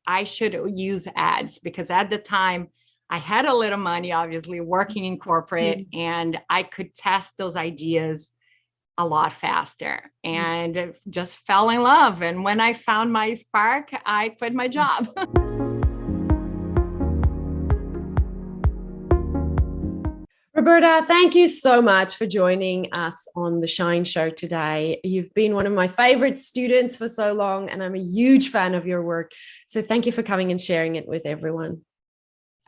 I should use ads because at the time I had a little money, obviously working in corporate, and I could test those ideas a lot faster and just fell in love. And when I found my spark, I quit my job. Roberta, thank you so much for joining us on the Shine Show today. You've been one of my favorite students for so long, and I'm a huge fan of your work. So thank you for coming and sharing it with everyone.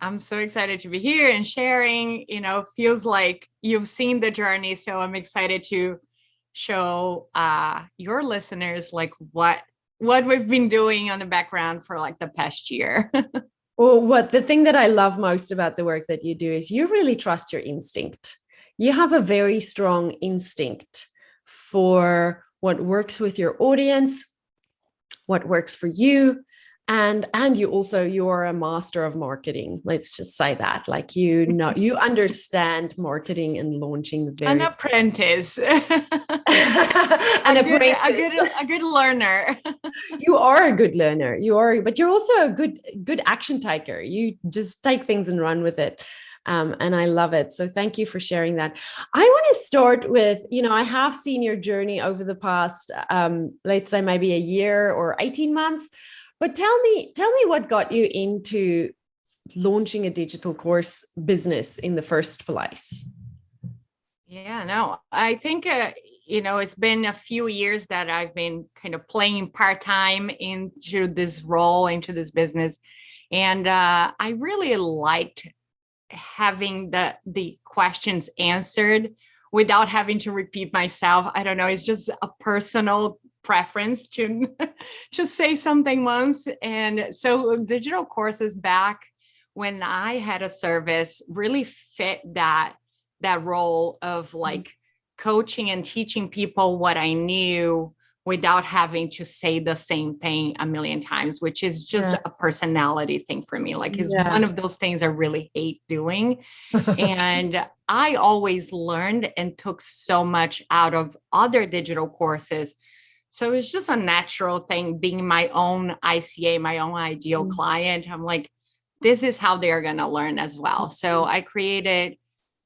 I'm so excited to be here and sharing. Feels like you've seen the journey. So I'm excited to show your listeners like what we've been doing on the background for like the past year. Well, the thing that I love most about the work that you do is you really trust your instinct. You have a very strong instinct for what works with your audience, what works for you, and you are a master of marketing. Let's just say that, like, you understand marketing and launching An very apprentice. an apprentice. A good learner. You are a good learner. But you're also a good action taker. You just take things and run with it. And I love it. So thank you for sharing that. I want to start with, I have seen your journey over the past, let's say maybe a year or 18 months, but tell me what got you into launching a digital course business in the first place. Yeah, no, I think, it's been a few years that I've been kind of playing part-time into this role, into this business. And I really liked having the questions answered without having to repeat myself. I don't know, it's just a personal preference to just say something once. And so digital courses back when I had a service really fit that role of like coaching and teaching people what I knew without having to say the same thing a million times, which is just a personality thing for me. Like, is one of those things I really hate doing. And I always learned and took so much out of other digital courses. So it's just a natural thing, being my own ICA, my own ideal client. I'm like, this is how they're going to learn as well. So I created,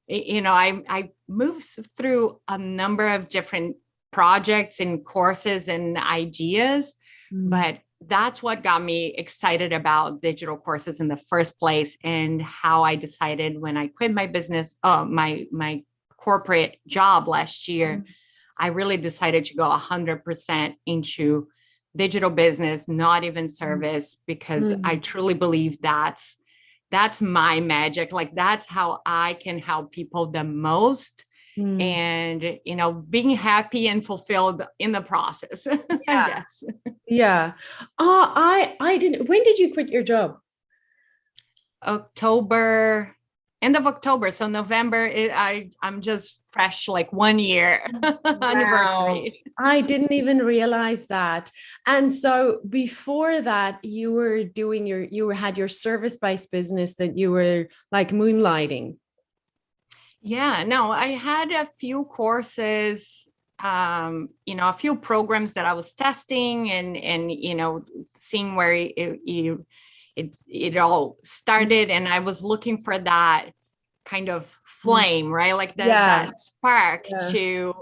I moved through a number of different projects and courses and ideas, but that's what got me excited about digital courses in the first place, and how I decided when I quit my business, my corporate job last year, I really decided to go 100% into digital business, not even service, because I truly believe that's my magic. Like, that's how I can help people the most. And, being happy and fulfilled in the process, I guess. Yeah. I didn't. When did you quit your job? End of October. So November, I'm just fresh, like 1 year anniversary. I didn't even realize that. And so before that, you were doing you had your service-based business that you were like moonlighting. Yeah, no, I had a few courses, a few programs that I was testing and seeing where it all started. And I was looking for that kind of flame, right? Like that spark to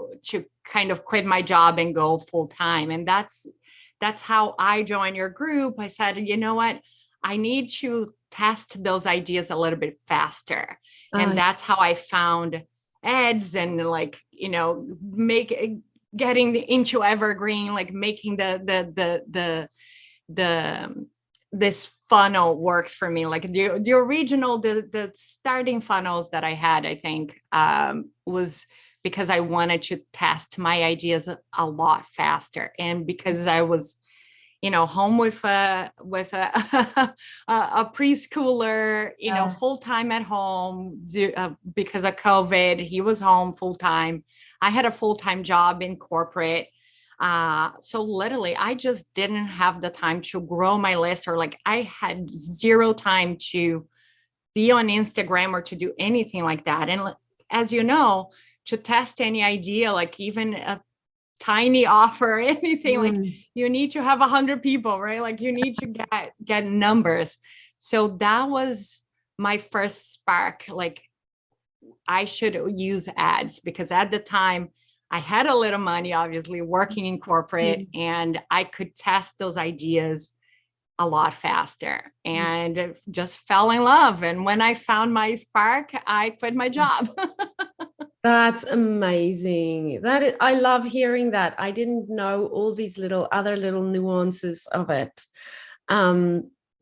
kind of quit my job and go full time. And that's how I joined your group. I said, you know what? I need to test those ideas a little bit faster. And that's how I found ads and getting into evergreen, like making this funnel works for me. Like the original, the starting funnels that I had, I think, was because I wanted to test my ideas a lot faster. And because I was home with a preschooler, full time at home because of COVID. He was home full time. I had a full time job in corporate. So literally, I just didn't have the time to grow my list, or like I had zero time to be on Instagram or to do anything like that. And as you know, to test any idea, like even tiny offer or anything. Like Mm. you need to have 100 people, right? Like you need to get numbers. So that was my first spark. Like I should use ads, because at the time I had a little money, obviously working in corporate, and I could test those ideas a lot faster and just fell in love. And when I found my spark, I quit my job. That's amazing. I love hearing that. I didn't know all these other little nuances of it.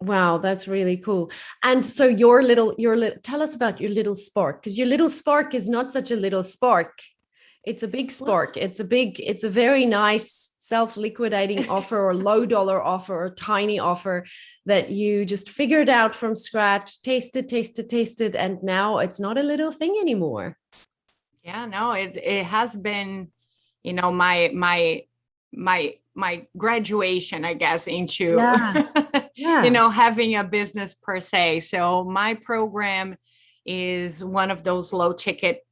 Wow, that's really cool. And so tell us about your little spark, because your little spark is not such a little spark. It's a big spark. It's a very nice self-liquidating offer or low dollar offer or tiny offer that you just figured out from scratch, tasted, and now it's not a little thing anymore. Yeah, no, it has been, my graduation, I guess, into Yeah. having a business per se. So my program is one of those low ticket,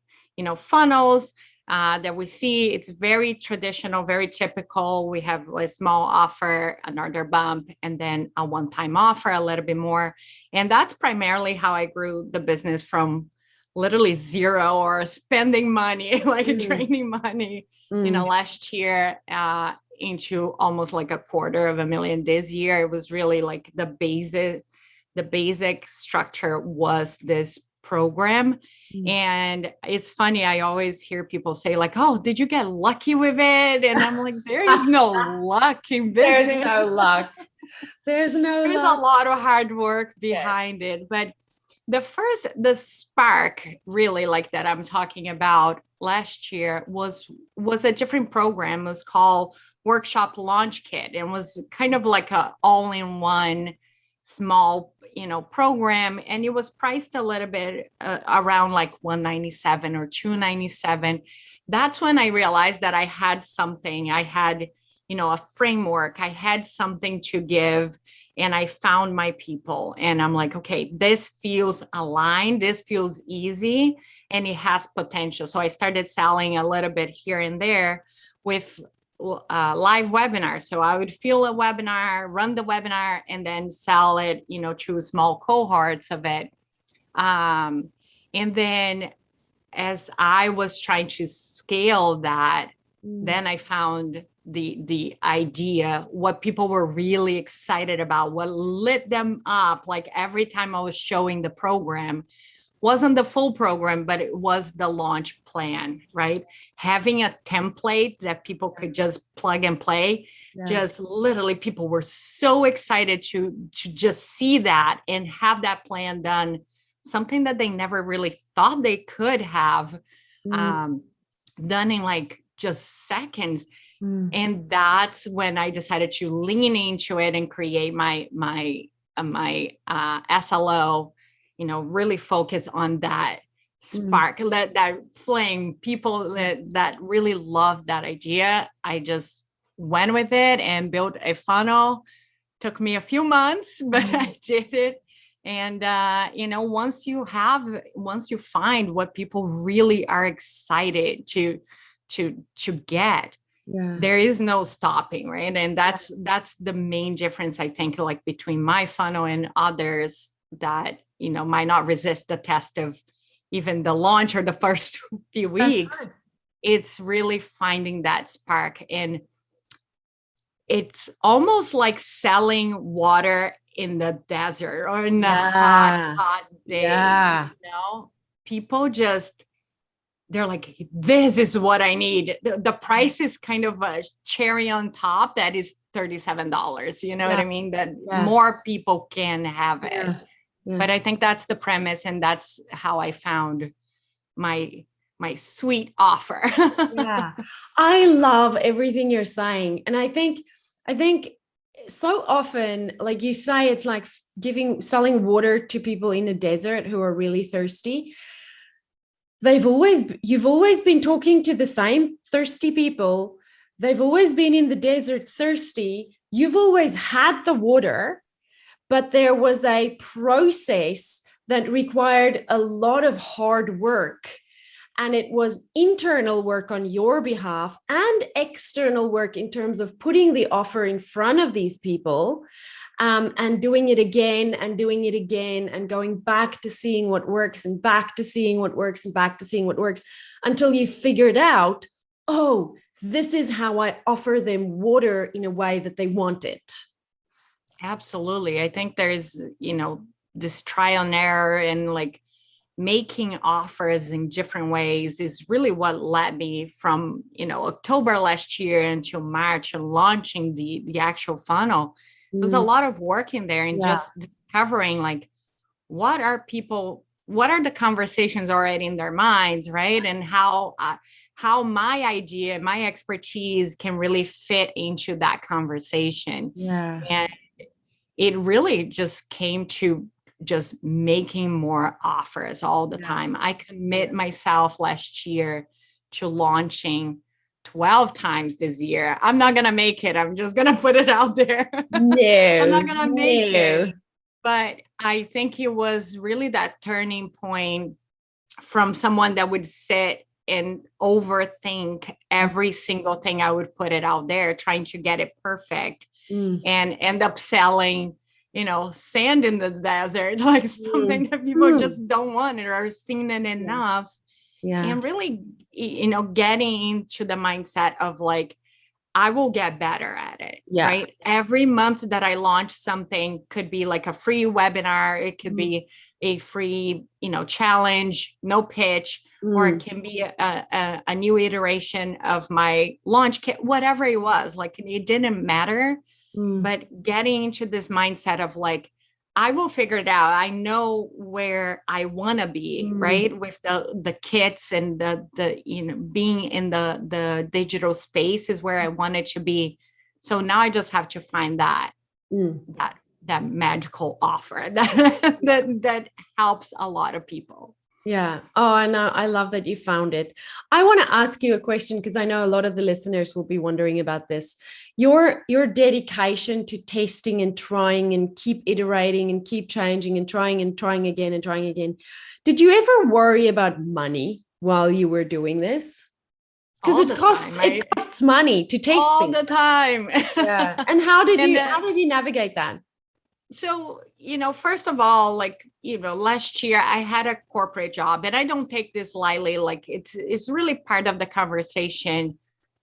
funnels that we see. It's very traditional, very typical. We have a small offer, an order bump, and then a one-time offer, a little bit more. And that's primarily how I grew the business from literally zero or spending money, like draining money, last year into almost like $250,000 this year. It was really like the basic structure was this program. And it's funny, I always hear people say like, oh, did you get lucky with it? And I'm like, there is no luck in business. There's no luck. There's a lot of hard work behind it. But the spark really, like that I'm talking about last year, was a different program. It was called Workshop Launch Kit, and was kind of like a all-in-one small program, and it was priced a little bit around like $197 or $297. That's when I realized that I had something. I had a framework. I had something to give, and I found my people. And I'm like, okay, this feels aligned, this feels easy, and it has potential. So I started selling a little bit here and there with live webinars. So I would fill a webinar, run the webinar, and then sell it, to small cohorts of it. And then as I was trying to scale that, then I found the idea, what people were really excited about, what lit them up. Like every time I was showing the program, wasn't the full program, but it was the launch plan, right? Having a template that people could just plug and play. Just literally, people were so excited to just see that and have that plan done, something that they never really thought they could have done in like just seconds. And that's when I decided to lean into it and create my SLO, really focus on that spark, that flame, people that really love that idea. I just went with it and built a funnel. Took me a few months, but I did it. And, once you find what people really are excited to get, there is no stopping, right? And that's the main difference, I think, like between my funnel and others that, might not resist the test of even the launch or the first few weeks. It's really finding that spark. And it's almost like selling water in the desert or in a hot day. People just, they're like, this is what I need. The price is kind of a cherry on top that is $37. You know what I mean? That more people can have it. But I think that's the premise, and that's how I found my sweet offer. I love everything you're saying. And I think so often, like you say, it's like selling water to people in a desert who are really thirsty. You've always been talking to the same thirsty people. They've always been in the desert thirsty. You've always had the water, but there was a process that required a lot of hard work. And it was internal work on your behalf and external work in terms of putting the offer in front of these people, and doing it again and doing it again and going back to seeing what works and back to seeing what works and back to seeing what works until you figured out, oh, this is how I offer them water in a way that they want it. Absolutely. I think there's, this trial and error and like making offers in different ways is really what led me from, October last year until March and launching the actual funnel. There's a lot of work in there and just discovering like, what are the conversations already in their minds, right? And how my idea, my expertise can really fit into that conversation. Yeah. And it really just came to just making more offers all the time. I commit myself last year to launching 12 times this year. I'm not going to make it. I'm just going to put it out there. No, I'm not going to make it. But I think it was really that turning point from someone that would sit and overthink every single thing I would put it out there, trying to get it perfect, and end up selling, sand in the desert, like something that people just don't want or are seen it enough. And really, getting into the mindset of like, I will get better at it, right? Every month that I launch something could be like a free webinar. It could be a free, challenge, no pitch, or it can be a new iteration of my launch kit, whatever it was. Like, it didn't matter, but getting into this mindset of like, I will figure it out. I know where I want to be, right? With the kits and the being in the digital space is where I wanted to be. So now I just have to find that magical offer that helps a lot of people. Yeah. Oh, I know. I love that you found it. I want to ask you a question because I know a lot of the listeners will be wondering about this. Your dedication to testing and trying and keep iterating and keep changing and trying again and trying again. Did you ever worry about money while you were doing this? Because it costs money to test all things. the time. Yeah. And how did you navigate that? So, first of all, like, last year I had a corporate job, and I don't take this lightly. Like, it's really part of the conversation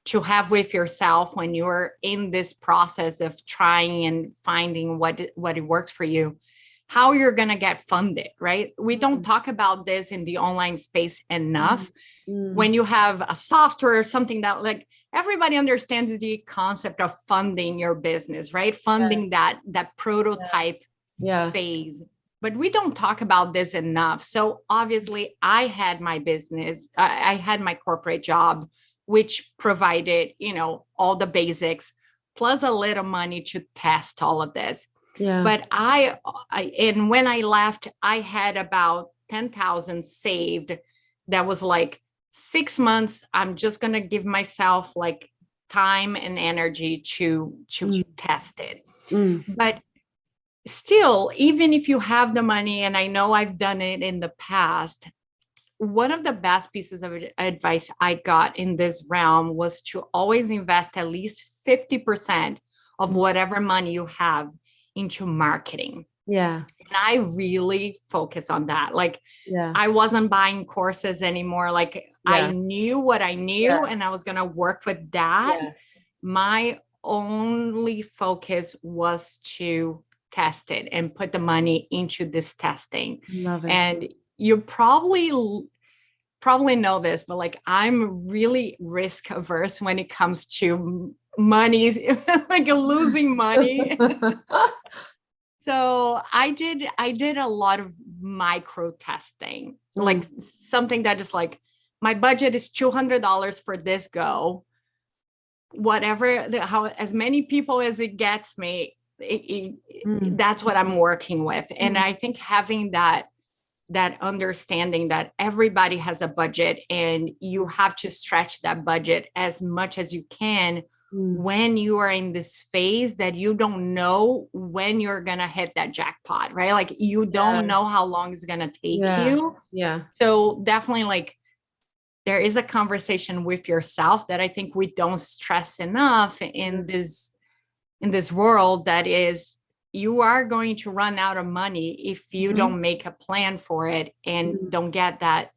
to have with yourself when you're in this process of trying and finding what it works for you, how you're going to get funded, right? We don't talk about this in the online space enough. When you have a software or something that, like, everybody understands the concept of funding your business, right? Funding that prototype phase. But we don't talk about this enough. So obviously I had my business, I had my corporate job, which provided, all the basics, plus a little money to test all of this. Yeah. But and when I left, I had about 10,000 saved. That was like 6 months. I'm just going to give myself like time and energy to test it. But still, even if you have the money, and I know I've done it in the past, one of the best pieces of advice I got in this realm was to always invest at least 50% of whatever money you have into marketing. Yeah. And I really focus on that. Like, I wasn't buying courses anymore. Like, I knew what I knew and I was going to work with that. My only focus was to test it and put the money into this testing. Love it. And you probably know this, but like, I'm really risk averse when it comes to money, like losing money. So I did a lot of micro testing, like something that is like, my budget is $200 for this go, whatever, how as many people as it gets me, that's what I'm working with. And I think having that understanding that everybody has a budget and you have to stretch that budget as much as you can when you are in this phase that you don't know when you're going to hit that jackpot, right? Like, you don't know how long it's going to take you. Yeah. So definitely, like, there is a conversation with yourself that I think we don't stress enough in this world, that is, you are going to run out of money if you don't make a plan for it and don't get that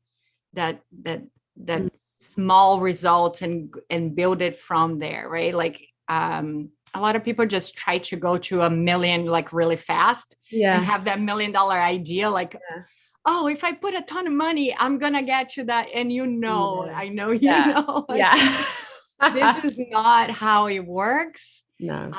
small results and build it from there, right? Like a lot of people just try to go to a million like really fast and have that $1 million idea, like, oh, if I put a ton of money, I'm gonna get to that. And I know, like, this is not how it works. No.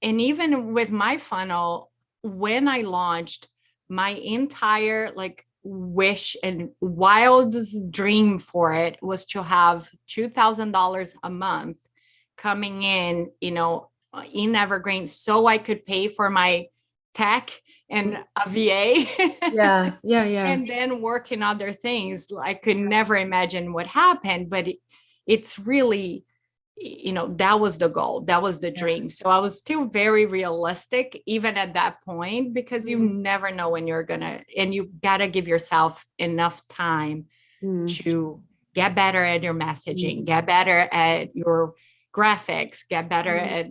And even with my funnel, when I launched, my entire like wish and wildest dream for it was to have $2,000 a month coming in, in evergreen, so I could pay for my tech and a VA. Yeah. And then work in other things. I could never imagine what happened, but it's really, that was the goal. That was the dream. So I was still very realistic, even at that point, because you never know when you're and you got to give yourself enough time to get better at your messaging, get better at your graphics, get better at,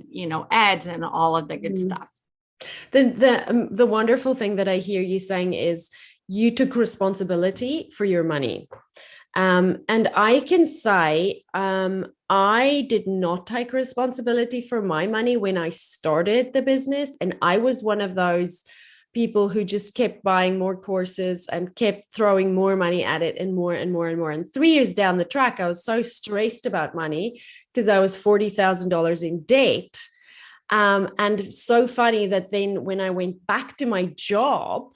ads and all of the good stuff. The wonderful thing that I hear you saying is you took responsibility for your money. And I can say I did not take responsibility for my money when I started the business. And I was one of those people who just kept buying more courses and kept throwing more money at it and more and more and more. And 3 years down the track, I was so stressed about money because I was $40,000 in debt. And so funny that then when I went back to my job,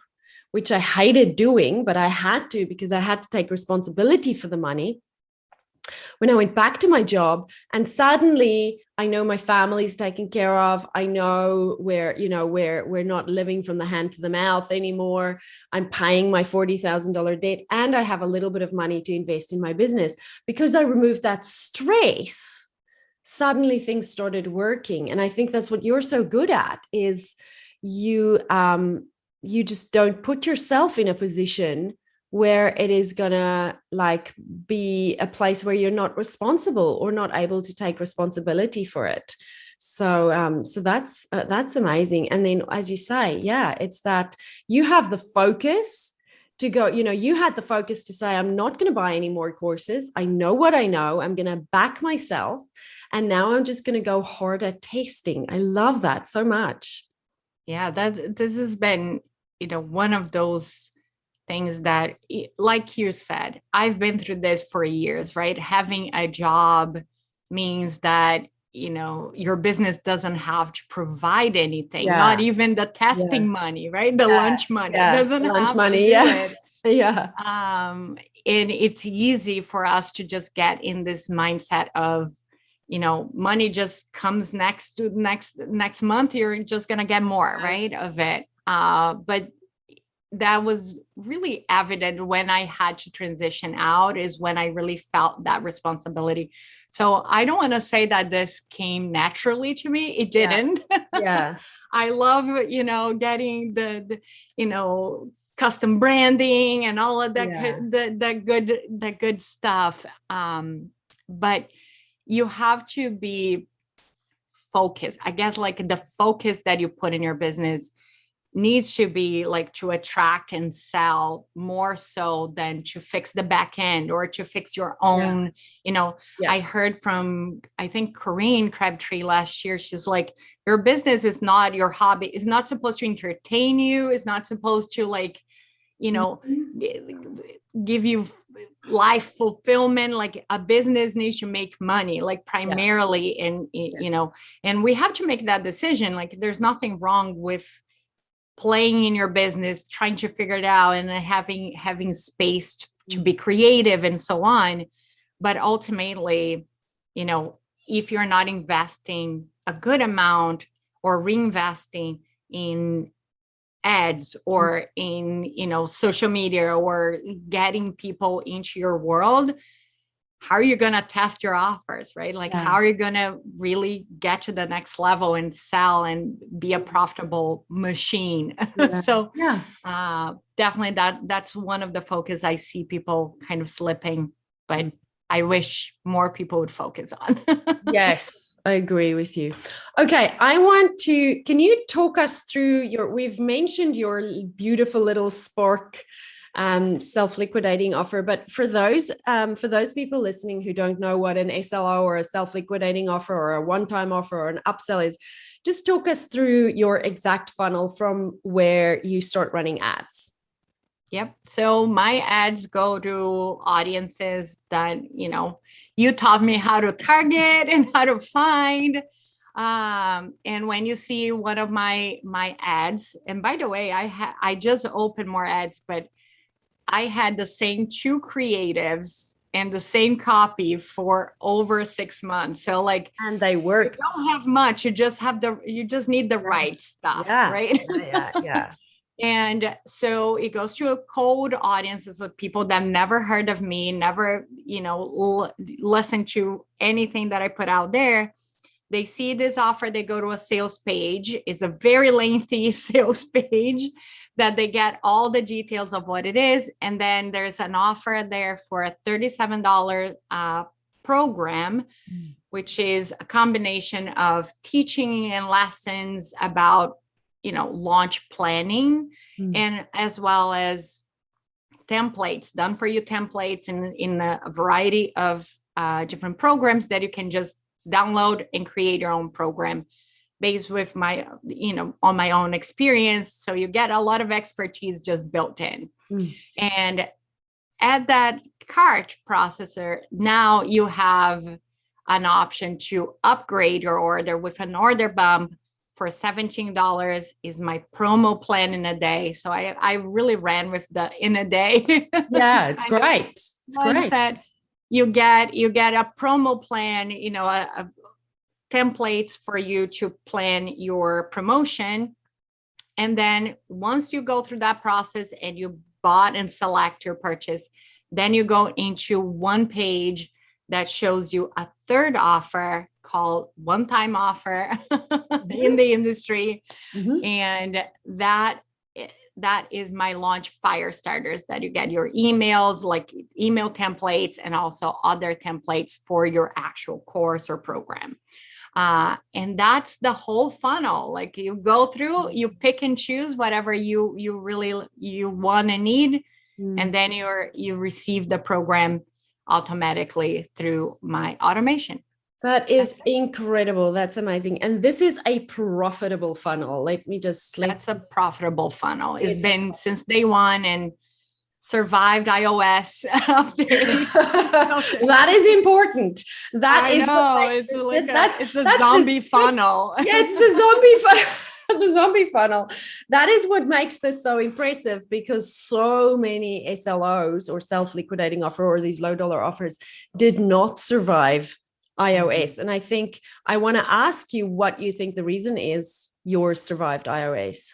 which I hated doing, but I had to because I had to take responsibility for the money. When I went back to my job and suddenly I know my family's taken care of, I know we're not living from the hand to the mouth anymore. I'm paying my $40,000 debt and I have a little bit of money to invest in my business. Because I removed that stress, suddenly things started working. And I think that's what you're so good at, is you just don't put yourself in a position where it is gonna like be a place where you're not responsible or not able to take responsibility for it. So that's amazing. And then, as you say, it's that you have the focus to go, you had the focus to say, I'm not going to buy any more courses. I know what I know. I'm going to back myself. And now I'm just going to go hard at testing. I love that so much. Yeah, this has been, one of those things that, like you said, I've been through this for years, right? Having a job means that, your business doesn't have to provide anything, not even the testing money, right? The lunch money doesn't lunch have money, to do it. Yeah. And it's easy for us to just get in this mindset of, money just comes next month, you're just going to get more, right, of it. But that was really evident when I had to transition out, is when I really felt that responsibility. So I don't want to say that this came naturally to me. It didn't. Yeah. I love, getting the custom branding and all of that, the good stuff. But you have to be focused. I guess like the focus that you put in your business needs to be like to attract and sell more so than to fix the back end or to fix your own, I heard from, I think, Corinne Crabtree last year. She's like, your business is not your hobby. It's not supposed to entertain you. It's not supposed to like, give you life fulfillment. Like a business needs to make money, like primarily. And, and we have to make that decision. Like there's nothing wrong with playing in your business, trying to figure it out and having space to be creative and so on. But ultimately, if you're not investing a good amount or reinvesting in ads or in, social media or getting people into your world, how are you going to test your offers, right? Like, how are you going to really get to the next level and sell and be a profitable machine? So definitely that's one of the focus I see people kind of slipping, but I wish more people would focus on. Yes, I agree with you. Okay, can you talk us through we've mentioned your beautiful little Spark self-liquidating offer, but for those people listening who don't know what an SLO or a self-liquidating offer or a one-time offer or an upsell is, just talk us through your exact funnel from where you start running ads. Yep. So my ads go to audiences that, you taught me how to target and how to find. And when you see one of my ads, and by the way, I just opened more ads, but I had the same 2 creatives and the same copy for over 6 months. So and they worked. You don't have much. You just need the right stuff, right? Yeah. And so it goes to a cold audiences of people that never heard of me, never, listened to anything that I put out there. They see this offer, they go to a sales page. It's a very lengthy sales page that they get all the details of what it is. And then there's an offer there for a $37 program, which is a combination of teaching and lessons about launch planning, and as well as templates, done for you templates in a variety of different programs that you can just download and create your own program based with my, on my own experience. So you get a lot of expertise just built in. And at that cart processor, now you have an option to upgrade your order with an order bump for $17 is my promo plan in a day. So I really ran with the in a day. Yeah, it's great. It's great. You get a promo plan, a templates for you to plan your promotion. And then once you go through that process and you bought and select your purchase, then you go into one page that shows you a third offer called one-time offer in the industry. And that is my launch fire starters, that you get your emails, like email templates, and also other templates for your actual course or program. And that's the whole funnel. Like you go through, you pick and choose whatever you really want and need. And then you receive the program automatically through my automation. That is incredible. That's amazing. And this is a profitable funnel. That's a profitable funnel. It's been since day one and survived iOS updates. That is important. It's a zombie funnel. Yeah, it's the zombie funnel. The zombie funnel. That is what makes this so impressive, because so many SLOs or self-liquidating offer or these low dollar offers did not survive iOS. And I think I want to ask you what you think the reason is yours survived iOS.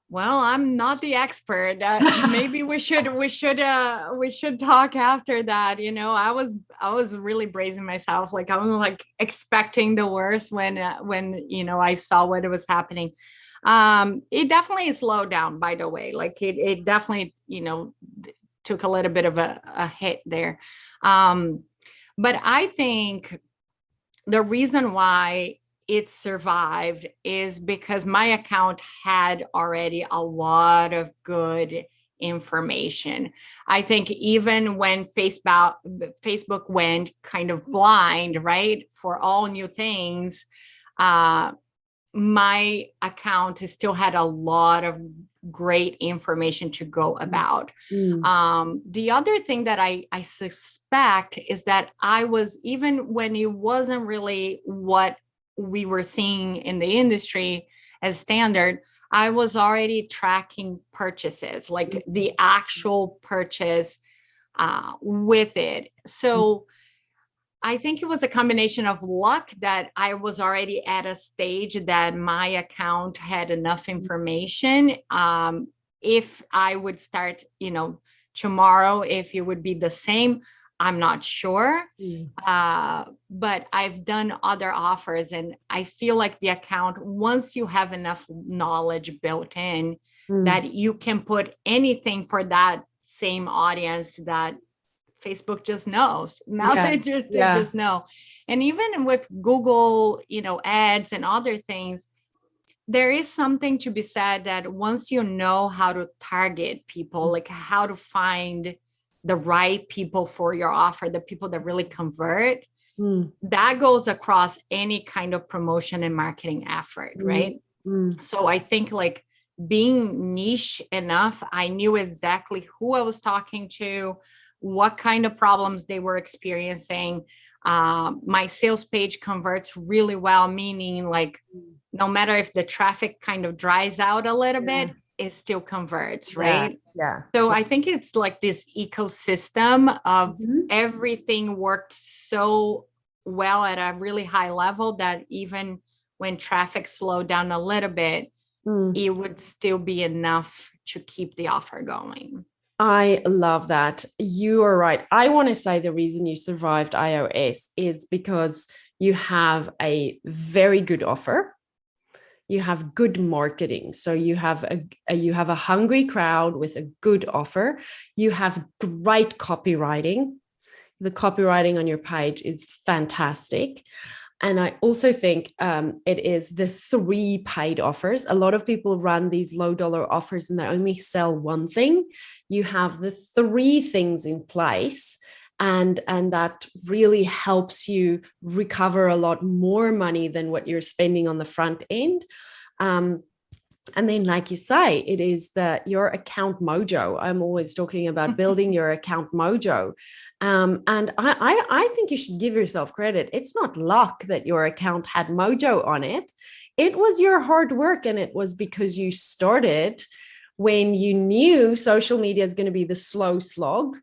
Well, I'm not the expert. Maybe we should talk after that. I was really bracing myself. Like I was expecting the worst when I saw what was happening. It definitely slowed down, by the way. Like it definitely, took a little bit of a hit there. But I think the reason why it survived is because my account had already a lot of good information. I think even when Facebook went kind of blind, right, for all new things, my account still had a lot of great information to go about. The other thing that I suspect is that I was, even when it wasn't really what we were seeing in the industry as standard, I was already tracking purchases, like the actual purchase with it. So I think it was a combination of luck that I was already at a stage that my account had enough information. If I would start, tomorrow, if it would be the same, I'm not sure. But I've done other offers, and I feel like the account, once you have enough knowledge built in, that you can put anything for that same audience that Facebook just knows. Now Yeah. they just know. And even with Google, ads and other things, there is something to be said that once you know how to target people, like how to find the right people for your offer, the people that really convert, that goes across any kind of promotion and marketing effort, right? So I think like being niche enough, I knew exactly who I was talking to, what kind of problems they were experiencing. My sales page converts really well, meaning like no matter if the traffic kind of dries out a little bit, it still converts, right? Yeah. So I think it's like this ecosystem of everything worked so well at a really high level that even when traffic slowed down a little bit, it would still be enough to keep the offer going. I love that. You are right. I want to say the reason you survived iOS is because you have a very good offer. You have good marketing. So you have a hungry crowd with a good offer. You have great copywriting. The copywriting on your page is fantastic. And I also think it is the 3 paid offers. A lot of people run these low dollar offers and they only sell one thing. You have the 3 things in place. And that really helps you recover a lot more money than what you're spending on the front end. And then, like you say, it is your account mojo. I'm always talking about building your account mojo. And I think you should give yourself credit. It's not luck that your account had mojo on it. It was your hard work, and it was because you started when you knew social media is going to be the slow slog,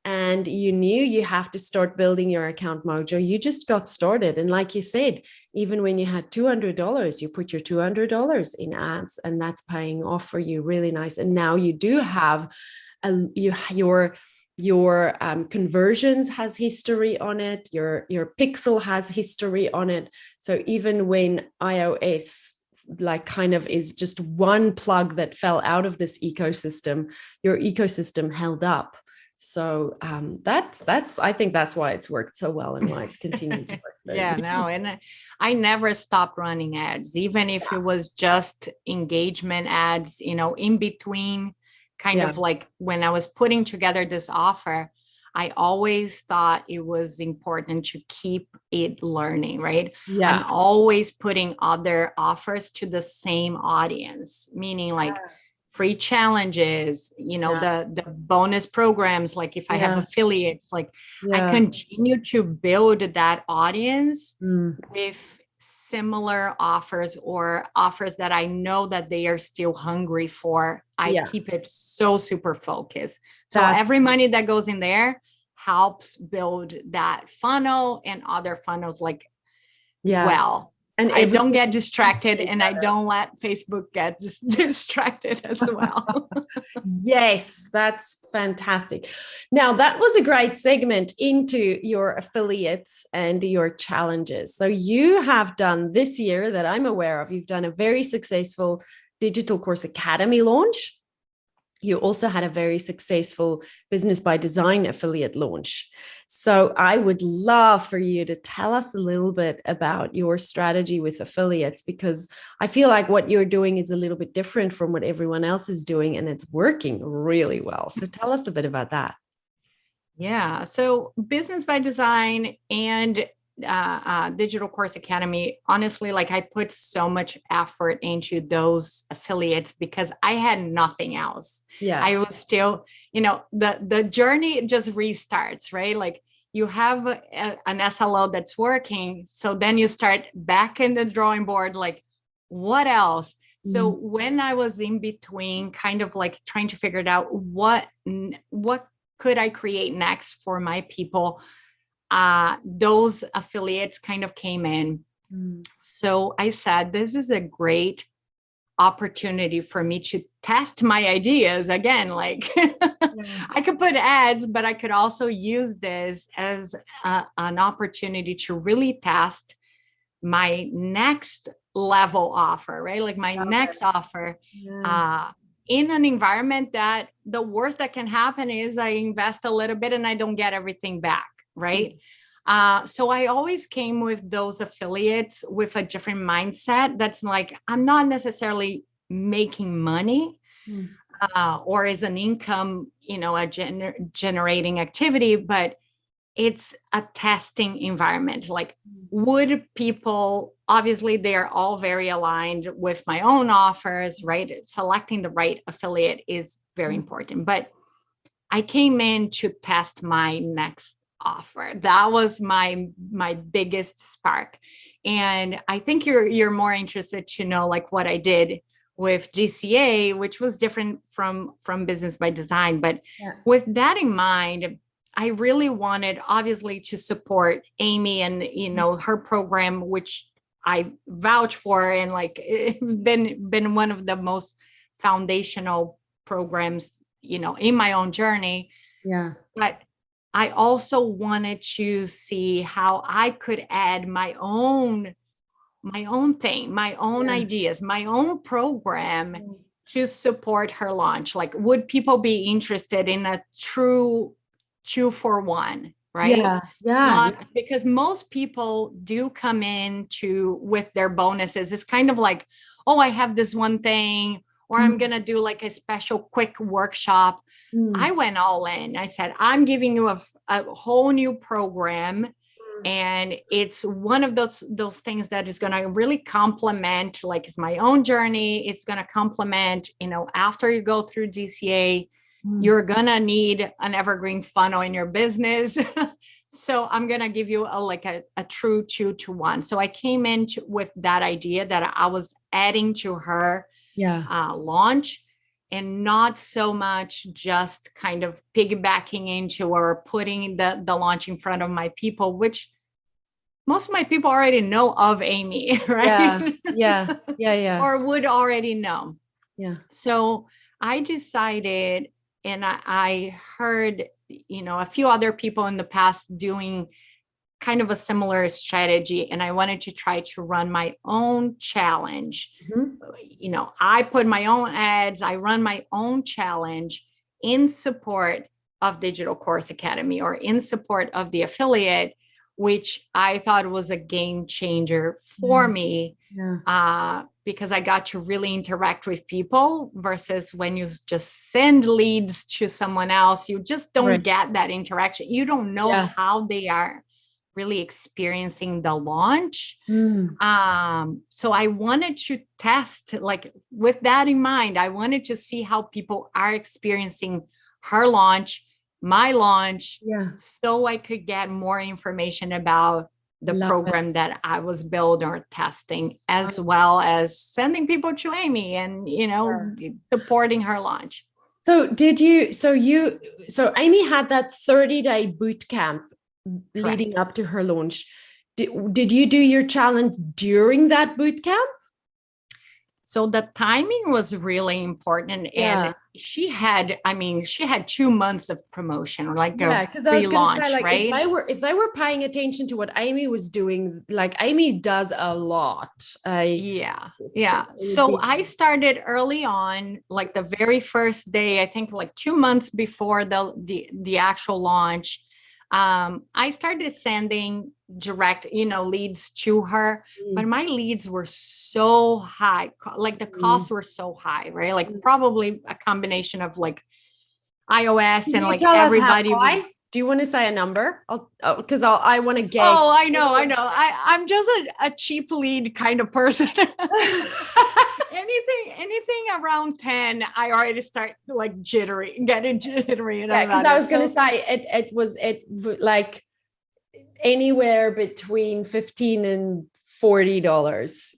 and you knew you have to start building your account mojo. You just got started. And like you said, even when you had $200, you put your $200 in ads, and that's paying off for you really nice. And now you do have your conversions has history on it. Your pixel has history on it. So even when iOS like kind of is just one plug that fell out of this ecosystem, your ecosystem held up. So that's I think that's why it's worked so well and why it's continued to work. So. Yeah, no, and I never stopped running ads, even if it was just engagement ads, in between, kind of like when I was putting together this offer, I always thought it was important to keep it learning, right? Yeah. I'm always putting other offers to the same audience, meaning like free challenges, the bonus programs, like if I have affiliates, like I continue to build that audience with similar offers or offers that I know that they are still hungry for. I keep it so super focused. So every money that goes in there helps build that funnel and other funnels like well. And I don't get distracted, and I don't let Facebook get distracted as well. Yes, that's fantastic. Now, that was a great segment into your affiliates and your challenges. So you have done this year that I'm aware of, you've done a very successful Digital Course Academy launch. You also had a very successful Business by Design affiliate launch. So I would love for you to tell us a little bit about your strategy with affiliates, because I feel like what you're doing is a little bit different from what everyone else is doing, and it's working really well. So tell us a bit about that. Yeah. So Business by Design and Digital Course Academy, honestly, like I put so much effort into those affiliates because I had nothing else. Yeah. I was still, the journey just restarts, right? Like you have an SLO that's working. So then you start back in the drawing board, like what else? So when I was in between, kind of like trying to figure it out, what could I create next for my people? Those affiliates kind of came in. So I said, this is a great opportunity for me to test my ideas again. Like I could put ads, but I could also use this as an opportunity to really test my next level offer, right? Like my next offer. in an environment that the worst that can happen is I invest a little bit and I don't get everything back, right? So I always came with those affiliates with a different mindset. That's like, I'm not necessarily making money or as an income, a generating activity, but it's a testing environment. Like, would people, obviously they're all very aligned with my own offers, right? Selecting the right affiliate is very important, but I came in to test my next offer. That was my biggest spark. And I think you're more interested to know like what I did with GCA, which was different from Business by Design. But with that in mind, I really wanted, obviously, to support Amy and her program, which I vouch for, and like been one of the most foundational programs, in my own journey. Yeah. But I also wanted to see how I could add my own thing, my own ideas, my own program to support her launch. Like, would people be interested in a true 2-for-1, right? Not because most people do come in with their bonuses. It's kind of like, oh, I have this one thing, or I'm going to do like a special quick workshop. I went all in. I said, I'm giving you a whole new program. And it's one of those things that is going to really complement, like, it's my own journey. It's going to complement, after you go through GCA, you're going to need an evergreen funnel in your business. So I'm going to give you a true 2-to-1. So I came in with that idea that I was adding to her launch, and not so much just kind of piggybacking into or putting the launch in front of my people, which most of my people already know of Amy, right? Yeah. Or would already know. Yeah. So I decided, and I heard, a few other people in the past doing kind of a similar strategy, and I wanted to try to run my own challenge. I put my own ads, I run my own challenge in support of Digital Course Academy, or in support of the affiliate, which I thought was a game changer for me, because I got to really interact with people, versus when you just send leads to someone else, you just don't get that interaction. You don't know how they are really experiencing the launch. So I wanted to test, like, with that in mind, I wanted to see how people are experiencing her launch, my launch, so I could get more information about the program that I was building or testing, as well as sending people to Amy and, supporting her launch. So so Amy had that 30-day boot camp leading up to her launch. Did you do your challenge during that boot camp? So the timing was really important. And she had 2 months of promotion, like a pre-launch, say, like, right? If they were paying attention to what Amy was doing, like, Amy does a lot. So I started early on, like the very first day, I think like 2 months before the actual launch. I started sending direct, leads to her, but my leads were so high, like the costs were so high, right? Like probably a combination of like iOS and like everybody. Do you want to say a number? Because I want to guess. Oh, I know. I'm just a cheap lead kind of person. Anything around 10, I already start like getting jittery. Yeah, because I was going to say it was like anywhere between $15 and $40.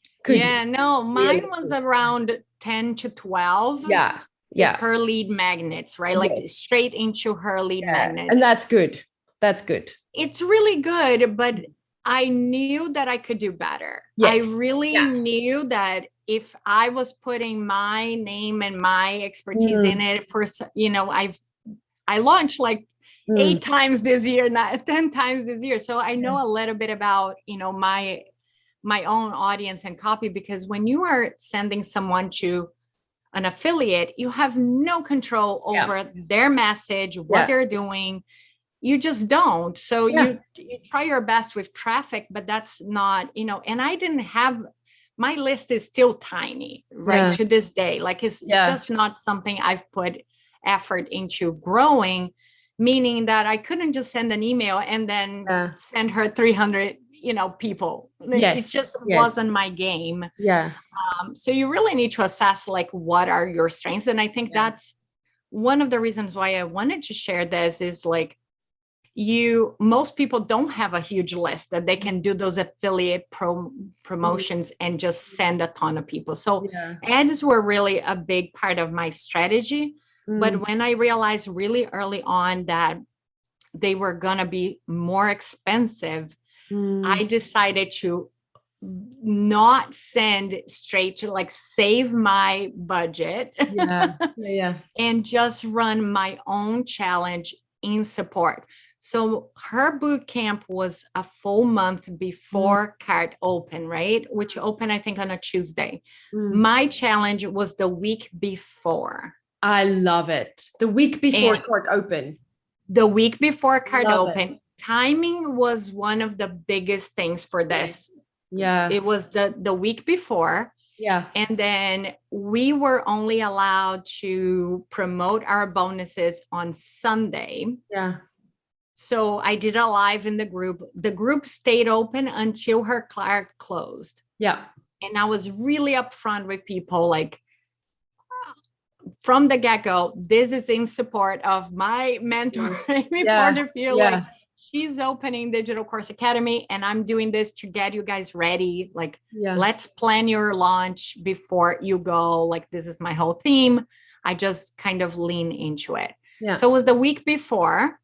Mine was around 10 to 12. Her lead magnets, right? Like straight into her lead magnets. And that's good. It's really good, but I knew that I could do better. I really knew that if I was putting my name and my expertise in it, I launched like 8 times this year, not 10 times this year. So I know a little bit about, my own audience and copy, because when you are sending someone to an affiliate, you have no control over their message, what they're doing. You just don't. So you try your best with traffic, but that's not, and I didn't have, my list is still tiny, right? To this day. Like it's just not something I've put effort into growing, meaning that I couldn't just send an email and then send her 300, people. It just wasn't my game. So you really need to assess like what are your strengths. And I think that's one of the reasons why I wanted to share this is like, most people don't have a huge list that they can do those affiliate promotions and just send a ton of people. So ads were really a big part of my strategy. But when I realized really early on that they were going to be more expensive, I decided to not send straight, to like save my budget and just run my own challenge in support. So her boot camp was a full month before cart open, right? Which opened, I think, on a Tuesday. My challenge was the week before. I love it. The week before cart open. The week before cart open. Timing was one of the biggest things for this. It was the week before. And then we were only allowed to promote our bonuses on Sunday. So I did a live in the group. The group stayed open until her cart closed. And I was really upfront with people, like from the get-go, this is in support of my mentor, Amy Porterfield. Like she's opening Digital Course Academy and I'm doing this to get you guys ready. Like, let's plan your launch before you go. Like, this is my whole theme. I just kind of lean into it. So it was the week before.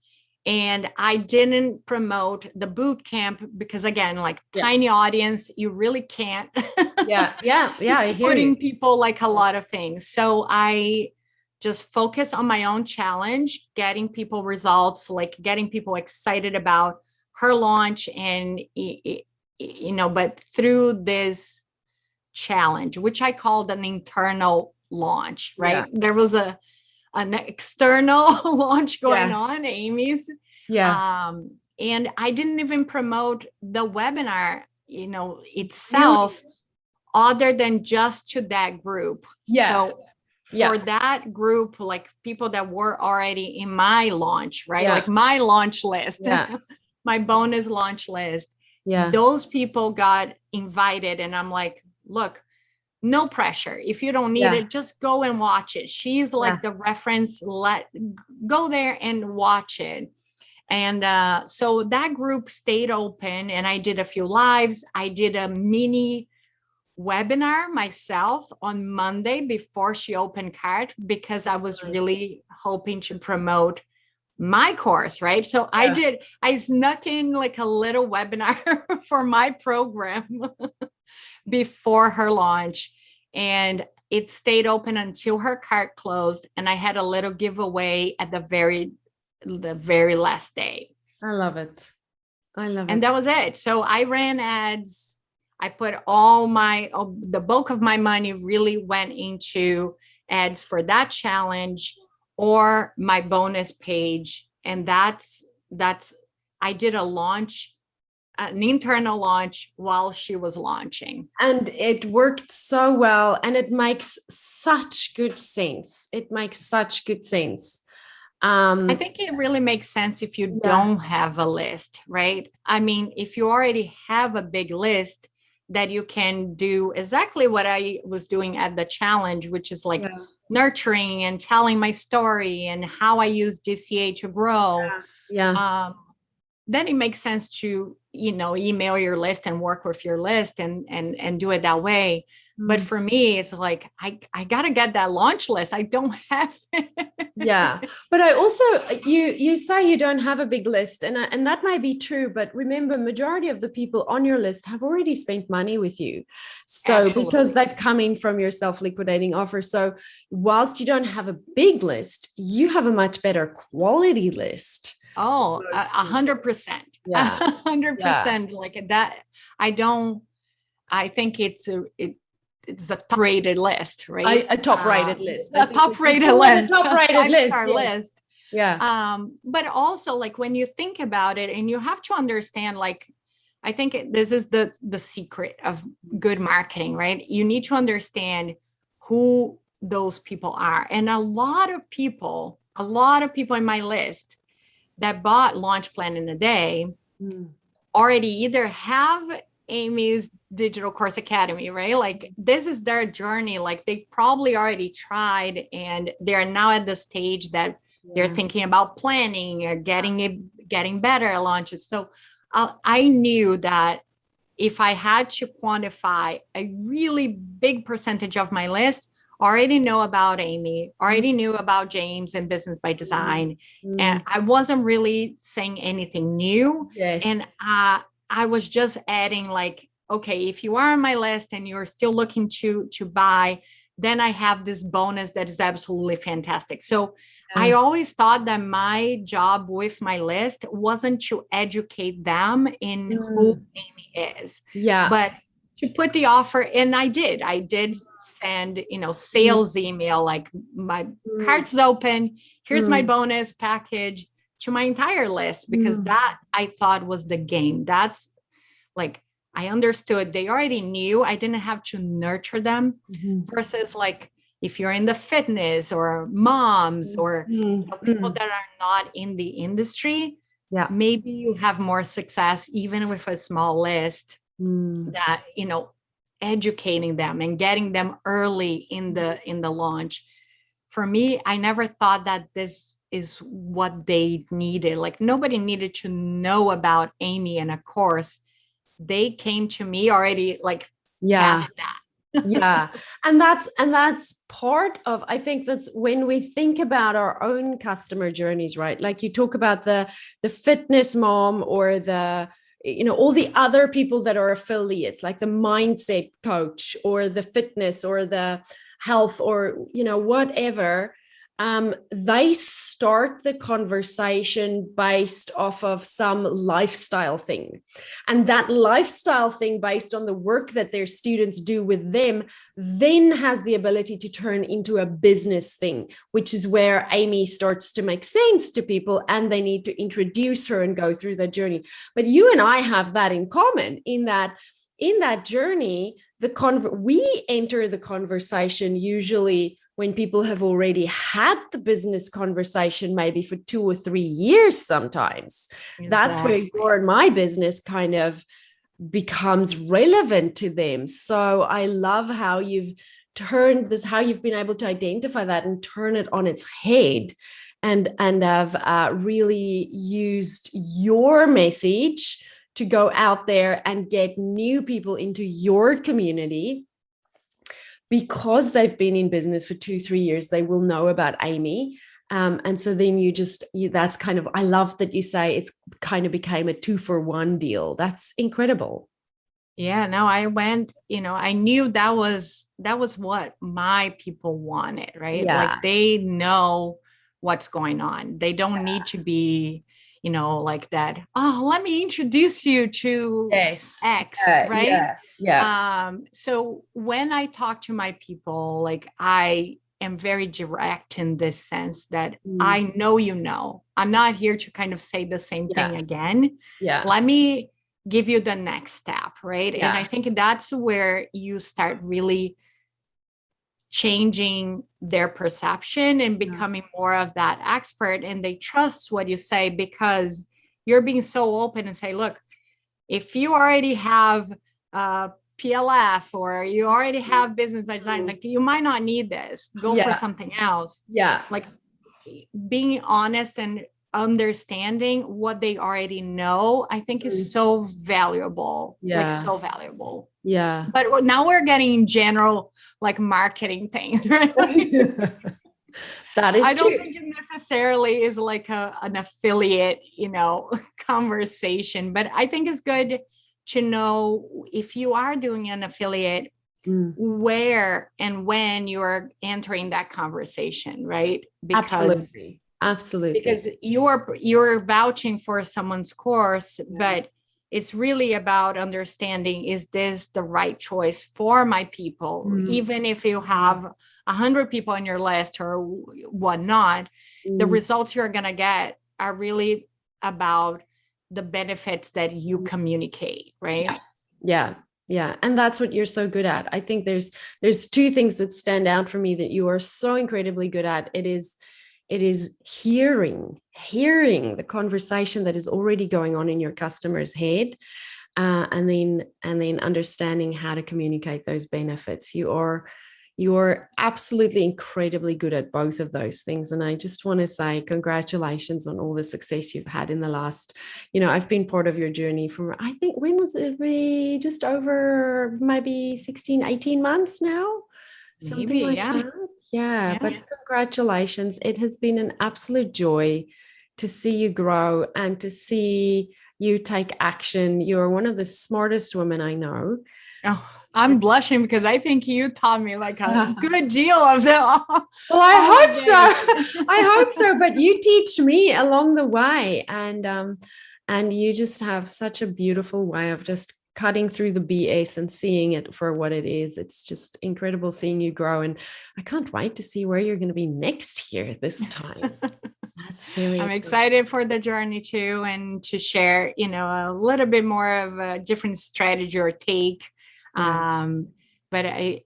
And I didn't promote the boot camp because, again, like tiny audience, you really can't. I hear putting you. people like a lot of things. So I just focus on my own challenge, getting people results, like getting people excited about her launch, and but through this challenge, which I called an internal launch, right? There was an external launch going on, Amy's. And I didn't even promote the webinar, itself, other than just to that group. So for that group, like people that were already in my launch, right? Like my launch list, my bonus launch list, those people got invited. And I'm like, look, no pressure. If you don't need it, just go and watch it. She's like the reference. Go there and watch it. And so that group stayed open and I did a few lives. I did a mini webinar myself on Monday before she opened cart because I was really hoping to promote my course, right? So I snuck in like a little webinar for my program before her launch, and it stayed open until her cart closed, and I had a little giveaway at the very last day. I love it. And that was it. So I ran ads. I put all the bulk of my money really went into ads for that challenge or my bonus page. And that's I did a launch, an internal launch while she was launching. And it worked so well. And it makes such good sense. I think it really makes sense if you don't have a list, right? I mean, if you already have a big list, that you can do exactly what I was doing at the challenge, which is like nurturing and telling my story and how I use DCA to grow. Then it makes sense to, email your list and work with your list and do it that way. But for me, it's like, I got to get that launch list. I don't have it. But I also, you say you don't have a big list, and that may be true, but remember, majority of the people on your list have already spent money with you. So Absolutely. Because they've come in from your self-liquidating offer. So whilst you don't have a big list, you have a much better quality list. Oh, 100%. 100%. Like that. I think it's a top rated list, right? A top rated list. A top rated list. A top rated list. Five-star list. Yeah. But also like when you think about it, and you have to understand, like, I think this is the secret of good marketing, right? You need to understand who those people are. And a lot of people in my list that bought Launch Plan in a Day already either have Amy's Digital Course Academy, right? Like this is their journey. Like they probably already tried and they're now at the stage that they're thinking about planning or getting better at launches. So I knew that if I had to quantify, a really big percentage of my list already know about Amy, already knew about James and Business by Design. And I wasn't really saying anything new. Yes. And I was just adding like, okay, if you are on my list and you're still looking to buy, then I have this bonus that is absolutely fantastic. So I always thought that my job with my list wasn't to educate them in who Amy is, but to put the offer. And I did send, sales email, like my cart's open. Here's my bonus package to my entire list, because that I thought was the game. That's like, I understood they already knew. I didn't have to nurture them versus like, if you're in the fitness or moms or people that are not in the industry, maybe you have more success even with a small list that, educating them and getting them early in the launch. For me, I never thought that this is what they needed. Like nobody needed to know about Amy and a course. They came to me already like past that. And that's part of, I think that's when we think about our own customer journeys, right? Like you talk about the fitness mom or the, all the other people that are affiliates, like the mindset coach or the fitness or the health or, whatever. They start the conversation based off of some lifestyle thing. And that lifestyle thing based on the work that their students do with them then has the ability to turn into a business thing, which is where Amy starts to make sense to people and they need to introduce her and go through that journey. But you and I have that in common in that journey, we enter the conversation usually when people have already had the business conversation, maybe for 2 or 3 years sometimes. Exactly. That's where your and my business kind of becomes relevant to them. So I love how you've turned this, how you've been able to identify that and turn it on its head and have really used your message to go out there and get new people into your community. Because they've been in business for 2-3 years, they will know about Amy. And so then that's kind of, I love that you say it's kind of became a 2-for-1 deal. That's incredible. Yeah, no, I went, I knew that was what my people wanted, right? Like they know what's going on. They don't need to be, like that. Oh, let me introduce you to X, right? So when I talk to my people, like I am very direct in this sense that I know, I'm not here to kind of say the same thing again. Let me give you the next step, right? And I think that's where you start really changing their perception and becoming more of that expert, and they trust what you say because you're being so open and say, look, if you already have PLF or you already have business by design, like you might not need this, go for something else. Like being honest and understanding what they already know, I think is so valuable. Like so valuable. But now we're getting general like marketing things, right? That is I don't think it necessarily is like an affiliate, conversation, but I think it's good to know if you are doing an affiliate, where and when you're entering that conversation, right? Absolutely. Because you're vouching for someone's course, but it's really about understanding, is this the right choice for my people? Even if you have 100 people on your list or whatnot, the results you're going to get are really about the benefits that you communicate, right? Yeah. And that's what you're so good at. I think there's two things that stand out for me that you are so incredibly good at. It is hearing the conversation that is already going on in your customer's head, and then understanding how to communicate those benefits. You're absolutely incredibly good at both of those things. And I just want to say congratulations on all the success you've had in the last, I've been part of your journey from, I think, when was it? Just over maybe 16, 18 months now? Something Maybe, like yeah. that. Yeah, but congratulations. It has been an absolute joy to see you grow and to see you take action. You're one of the smartest women I know. Oh, I'm blushing because I think you taught me like a good deal of it. Well, I hope so. I hope so. But you teach me along the way, and you just have such a beautiful way of just cutting through the BS and seeing it for what it is. It's just incredible seeing you grow, and I can't wait to see where you're going to be next year this time. That's really I'm excited for the journey too, and to share, a little bit more of a different strategy or take. But I,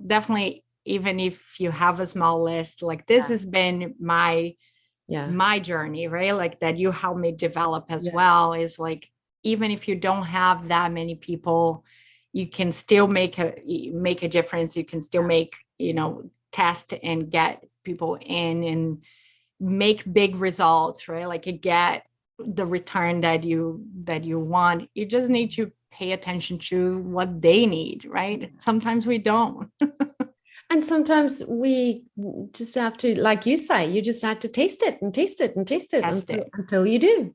definitely, even if you have a small list, like this has been my journey, right? Like that you helped me develop as well, is like, even if you don't have that many people, you can still make a difference. You can still make, test and get people in and make big results, right? Like you get the return that you want. You just need to pay attention to what they need, right? Sometimes we don't. And sometimes we just have to, like you say, you just have to taste it and taste it and taste it until you do.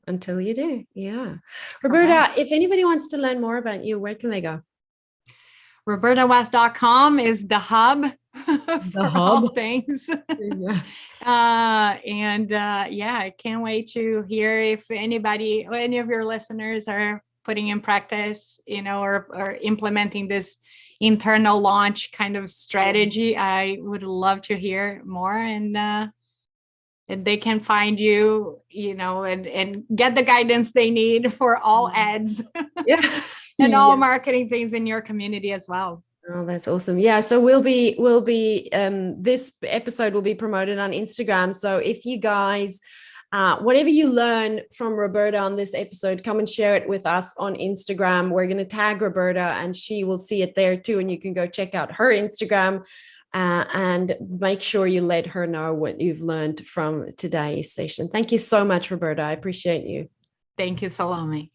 Yeah. Roberta, if anybody wants to learn more about you, where can they go? RobertaWest.com is the hub for all things. I can't wait to hear if any of your listeners are putting in practice, or implementing this internal launch kind of strategy. I would love to hear more, and they can find you, and get the guidance they need for all ads. And all marketing things in your community as well. Oh, that's awesome. Yeah. So we'll be this episode will be promoted on Instagram. So if you guys, whatever you learn from Roberta on this episode, come and share it with us on Instagram. We're going to tag Roberta and she will see it there too. And you can go check out her Instagram, and make sure you let her know what you've learned from today's session. Thank you so much, Roberta. I appreciate you. Thank you, Salome.